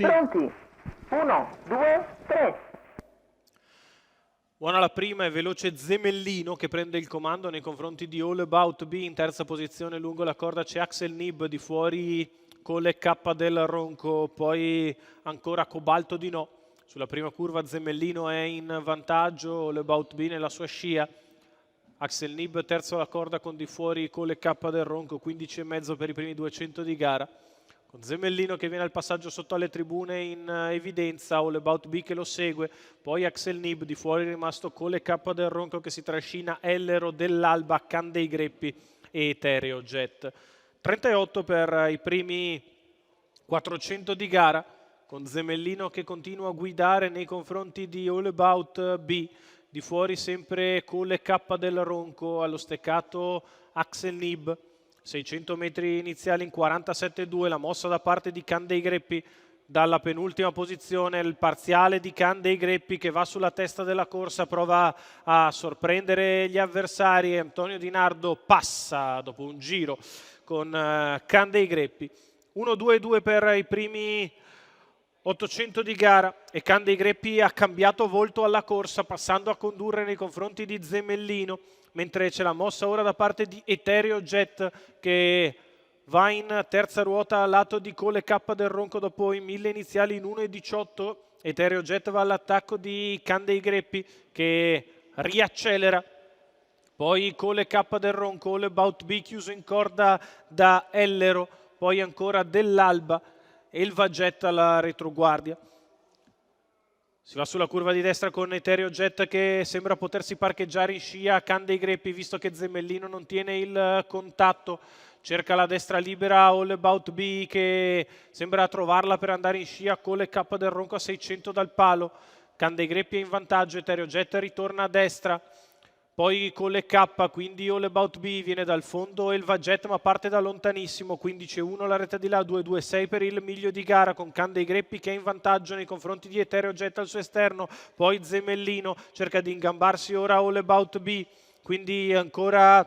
Pronti? 1, 2, 3. Buona la prima e veloce Zemellino che prende il comando nei confronti di All About B. In terza posizione lungo la corda c'è Axel Nib, di fuori Cole K del Ronco, poi ancora Cobalto di No. Sulla prima curva Zemellino è in vantaggio, All About B nella sua scia. Axel Nib terzo alla corda con di fuori Cole K del Ronco, 15,5 per i primi 200 di gara. Con Zemellino che viene al passaggio sotto alle tribune in evidenza, All About B che lo segue, poi Axel Nib, di fuori rimasto Cole K del Ronco che si trascina Ellero dell'Alba, Can dei Greppi e Etereo Jet. 38 per i primi 400 di gara, con Zemellino che continua a guidare nei confronti di All About B, di fuori sempre Cole K del Ronco, allo steccato Axel Nib. 600 metri iniziali in 47,2, la mossa da parte di Can dei Greppi dalla penultima posizione, il parziale di Can dei Greppi che va sulla testa della corsa, prova a sorprendere gli avversari. Antonio Di Nardo passa dopo un giro con Can dei Greppi. 1-2-2 per i primi 800 di gara e Can dei Greppi ha cambiato volto alla corsa, passando a condurre nei confronti di Zemellino, mentre c'è la mossa ora da parte di Etereo Jet che va in terza ruota al lato di Cole K del Ronco dopo i 1000 iniziali in 1,18. Etereo Jet va all'attacco di Can dei Greppi che riaccelera. Poi Cole K del Ronco, All About B chiuso in corda da Ellero, poi ancora dell'Alba e il Jet alla retroguardia. Si va sulla curva di destra con Etereo Jet che sembra potersi parcheggiare in scia. Can dei Greppi, visto che Zemellino non tiene il contatto, cerca la destra libera. All About B che sembra trovarla per andare in scia. Cole K del Ronco a 600 dal palo. Can dei Greppi è in vantaggio, Etereo Jet ritorna a destra. Poi Cole K, quindi All About B viene dal fondo e il Jet ma parte da lontanissimo, 15-1 la retta di là, 2-2-6 per il miglio di gara con Can dei Greppi che è in vantaggio nei confronti di Etereo Jet al suo esterno. Poi Zemellino cerca di ingambarsi ora All About B, quindi ancora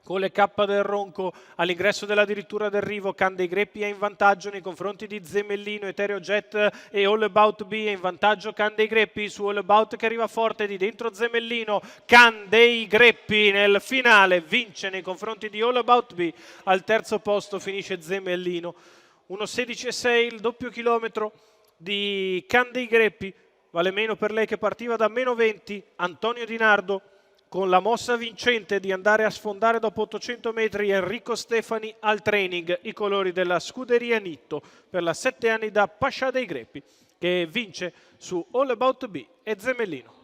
Cole K del Ronco all'ingresso dell'addirittura del Rivo. Can dei Greppi è in vantaggio nei confronti di Zemellino, Etereo Jet e All About B è in vantaggio Can dei Greppi su All About che arriva forte di dentro Zemellino. Can dei Greppi nel finale vince nei confronti di All About B, al terzo posto finisce Zemellino. 1:16,6 il doppio chilometro di Can dei Greppi, vale meno per lei che partiva da -20. Antonio Di Nardo con la mossa vincente di andare a sfondare dopo 800 metri Enrico Stefani al training, i colori della scuderia Nitto per la 7 anni da Pascià dei Greppi, che vince su All About B e Zemellino.